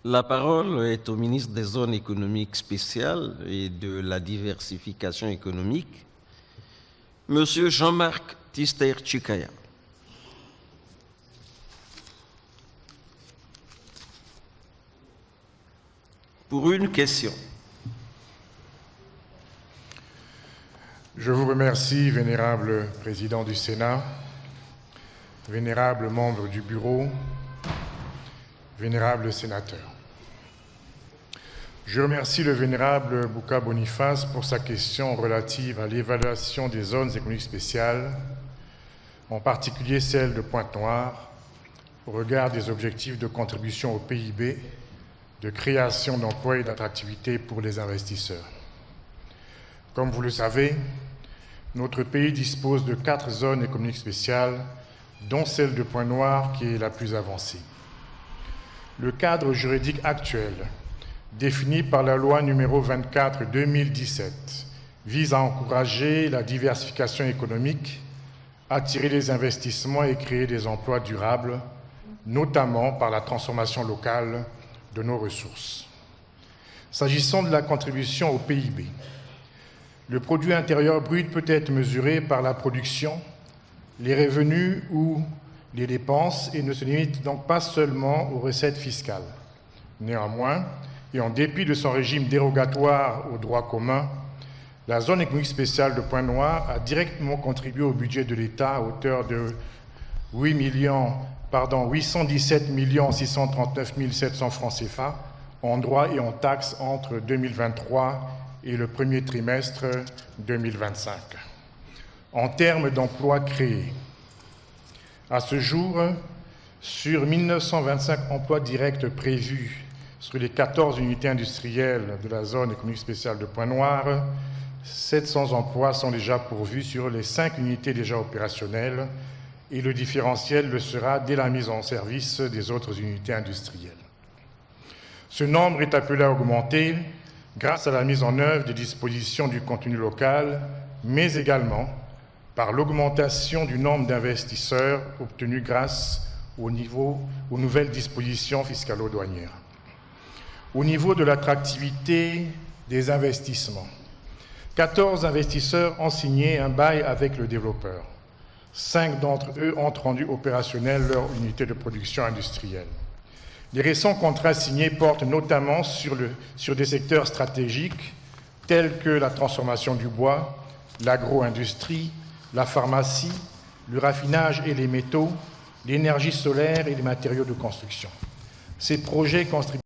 La parole est au ministre des Zones économiques spéciales et de la diversification économique, Monsieur Jean-Marc Tister-Tchikaya. Pour une question. Je vous remercie, vénérable président du Sénat, vénérable membre du bureau, vénérable sénateur. Je remercie le vénérable Bouka Boniface pour sa question relative à l'évaluation des zones économiques spéciales, en particulier celle de Pointe-Noire, au regard des objectifs de contribution au PIB, de création d'emplois et d'attractivité pour les investisseurs. Comme vous le savez, notre pays dispose de 4 zones économiques spéciales, dont celle de Pointe-Noire qui est la plus avancée. Le cadre juridique actuel, défini par la loi numéro 24/2017, vise à encourager la diversification économique, attirer les investissements et créer des emplois durables, notamment par la transformation locale de nos ressources. S'agissant de la contribution au PIB, le produit intérieur brut peut être mesuré par la production, les revenus ou les dépenses et ne se limite donc pas seulement aux recettes fiscales. Néanmoins, et en dépit de son régime dérogatoire au droit commun, la zone économique spéciale de Pointe-Noire a directement contribué au budget de l'État à hauteur de 817 639 700 francs CFA en droits et en taxes entre 2023 et le premier trimestre 2025. En termes d'emplois créés, à ce jour, sur 1925 emplois directs prévus sur les 14 unités industrielles de la zone économique spéciale de Pointe-Noire, 700 emplois sont déjà pourvus sur les 5 unités déjà opérationnelles et le différentiel le sera dès la mise en service des autres unités industrielles. Ce nombre est appelé à augmenter grâce à la mise en œuvre des dispositions du contenu local, mais également par l'augmentation du nombre d'investisseurs obtenus grâce aux nouvelles dispositions fiscalo-douanières. Au niveau de l'attractivité des investissements, 14 investisseurs ont signé un bail avec le développeur. 5 d'entre eux ont rendu opérationnelle leur unité de production industrielle. Les récents contrats signés portent notamment sur des secteurs stratégiques tels que la transformation du bois, l'agro-industrie, la pharmacie, le raffinage et les métaux, l'énergie solaire et les matériaux de construction. Ces projets contribuent